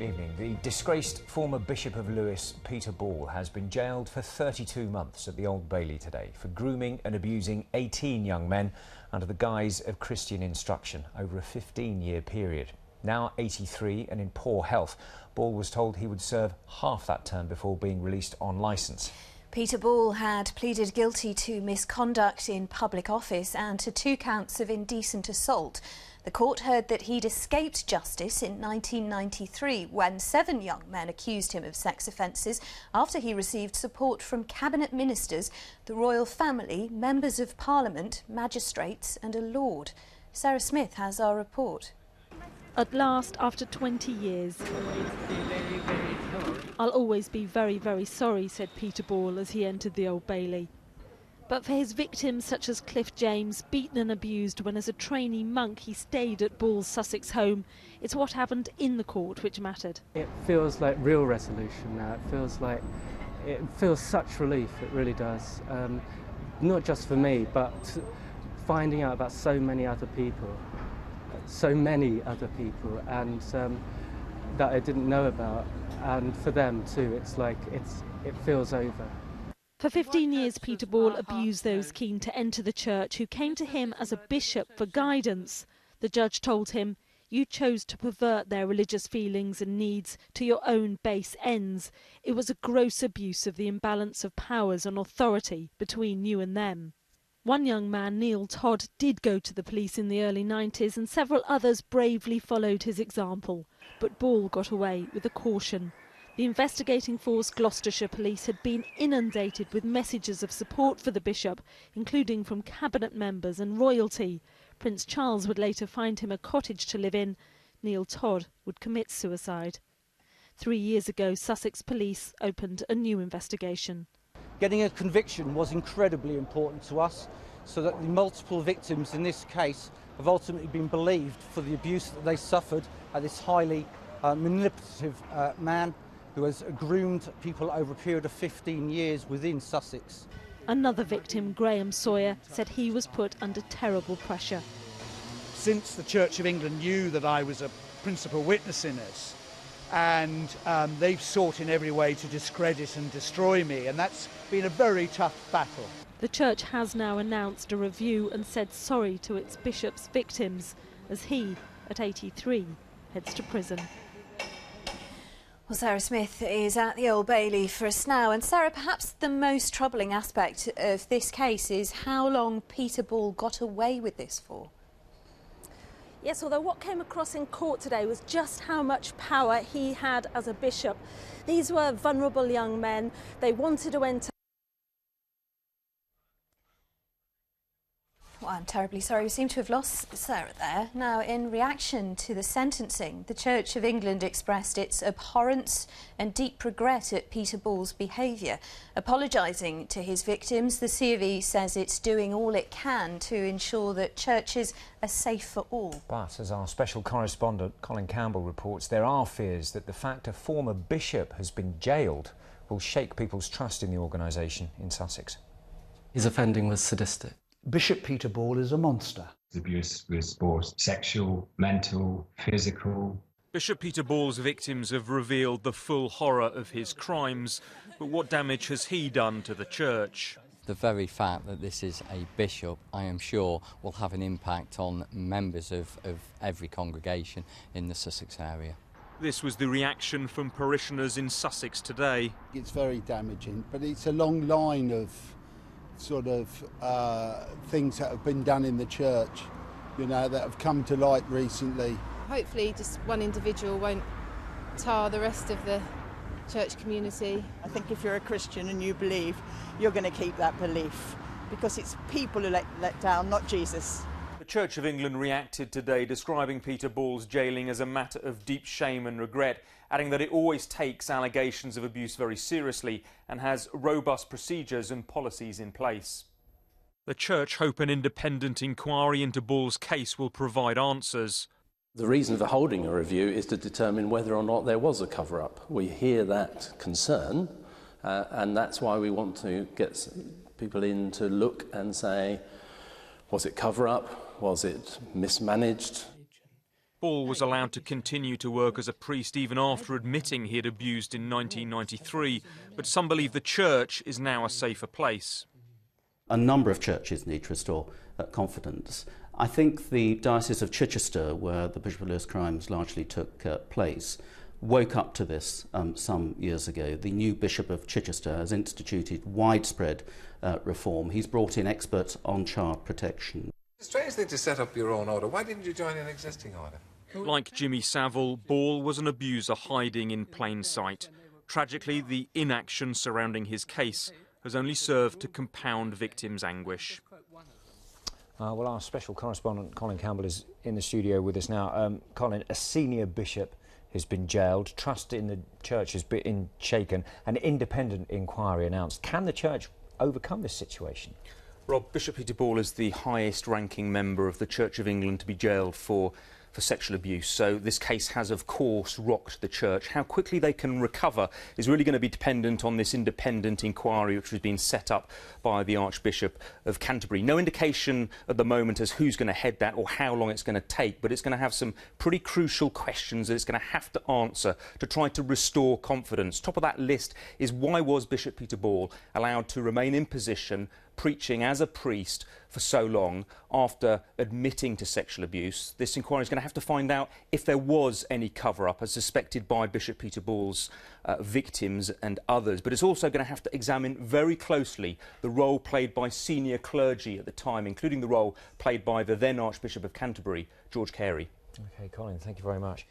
Good evening. The disgraced former Bishop of Lewes, Peter Ball, has been jailed for 32 months at the Old Bailey today for grooming and abusing 18 young men under the guise of Christian instruction over a 15-year period. Now 83 and in poor health, Ball was told he would serve half that term before being released on licence. Peter Ball had pleaded guilty to misconduct in public office and to 2 counts of indecent assault. The court heard that he'd escaped justice in 1993 when 7 young men accused him of sex offences after he received support from cabinet ministers, the royal family, members of parliament, magistrates and a lord. Sarah Smith has our report. At last, after 20 years. "I'll always be very, very sorry," said Peter Ball as he entered the Old Bailey. But for his victims such as Cliff James, beaten and abused when as a trainee monk he stayed at Ball's Sussex home, it's what happened in the court which mattered. It feels like real resolution now. It feels such relief, it really does. Not just for me, but finding out about so many other people, and that I didn't know about, and for them too, it's like it feels over. For 15 years, Peter Ball abused those keen to enter the church who came to him as a bishop for guidance. The judge told him, "You chose to pervert their religious feelings and needs to your own base ends. It was a gross abuse of the imbalance of powers and authority between you and them." One young man, Neil Todd, did go to the police in the early 90s and several others bravely followed his example. But Ball got away with a caution. The investigating force, Gloucestershire Police, had been inundated with messages of support for the bishop, including from cabinet members and royalty. Prince Charles would later find him a cottage to live in. Neil Todd would commit suicide. 3 years ago, Sussex Police opened a new investigation. Getting a conviction was incredibly important to us, so that the multiple victims in this case have ultimately been believed for the abuse that they suffered at this highly manipulative man who has groomed people over a period of 15 years within Sussex. Another victim, Graham Sawyer, said he was put under terrible pressure. Since the Church of England knew that I was a principal witness in this, and they've sought in every way to discredit and destroy me, and that's been a very tough battle. The church has now announced a review and said sorry to its bishop's victims as he, at 83, heads to prison. Well, Sarah Smith is at the Old Bailey for us now. And Sarah, perhaps the most troubling aspect of this case is how long Peter Ball got away with this for. Yes, although what came across in court today was just how much power he had as a bishop. These were vulnerable young men. They wanted to enter. Well, I'm terribly sorry. We seem to have lost Sarah there. Now, in reaction to the sentencing, the Church of England expressed its abhorrence and deep regret at Peter Ball's behaviour. Apologising to his victims, the C of E says it's doing all it can to ensure that churches are safe for all. But, as our special correspondent Colin Campbell reports, there are fears that the fact a former bishop has been jailed will shake people's trust in the organisation in Sussex. His offending was sadistic. Bishop Peter Ball is a monster. Abuse was both sexual, mental, physical. Bishop Peter Ball's victims have revealed the full horror of his crimes, but what damage has he done to the church? The very fact that this is a bishop, I am sure, will have an impact on members of every congregation in the Sussex area. This was the reaction from parishioners in Sussex today. It's very damaging, but it's a long line of sort of things that have been done in the church, you know, that have come to light recently. Hopefully just one individual won't tar the rest of the church community. I think if you're a Christian and you believe, you're going to keep that belief, because it's people who let down, not Jesus. The Church of England reacted today, describing Peter Ball's jailing as a matter of deep shame and regret, adding that it always takes allegations of abuse very seriously and has robust procedures and policies in place. The church hope an independent inquiry into Ball's case will provide answers. The reason for holding a review is to determine whether or not there was a cover-up. We hear that concern, and that's why we want to get people in to look and say, was it cover-up? Was it mismanaged? Ball was allowed to continue to work as a priest even after admitting he had abused in 1993, but some believe the church is now a safer place. A number of churches need to restore confidence. I think the Diocese of Chichester, where the Bishop of Lewes crimes largely took place, woke up to this some years ago. The new Bishop of Chichester has instituted widespread reform. He's brought in experts on child protection. It's a strange thing to set up your own order. Why didn't you join an existing order? Like Jimmy Savile, Ball was an abuser hiding in plain sight. Tragically, the inaction surrounding his case has only served to compound victims' anguish. Well, our special correspondent Colin Campbell is in the studio with us now. Colin, a senior bishop has been jailed, trust in the church has been shaken, an independent inquiry announced. Can the church overcome this situation? Rob, Bishop Peter Ball is the highest ranking member of the Church of England to be jailed for sexual abuse. So this case has, of course, rocked the church. How quickly they can recover is really going to be dependent on this independent inquiry which has been set up by the Archbishop of Canterbury. No indication at the moment as who's going to head that or how long it's going to take, but it's going to have some pretty crucial questions that it's going to have to answer to try to restore confidence. Top of that list is, why was Bishop Peter Ball allowed to remain in position preaching as a priest for so long after admitting to sexual abuse? This inquiry is going to have to find out if there was any cover-up as suspected by Bishop Peter Ball's victims and others. But it's also going to have to examine very closely the role played by senior clergy at the time, including the role played by the then Archbishop of Canterbury, George Carey. OK, Colin, thank you very much.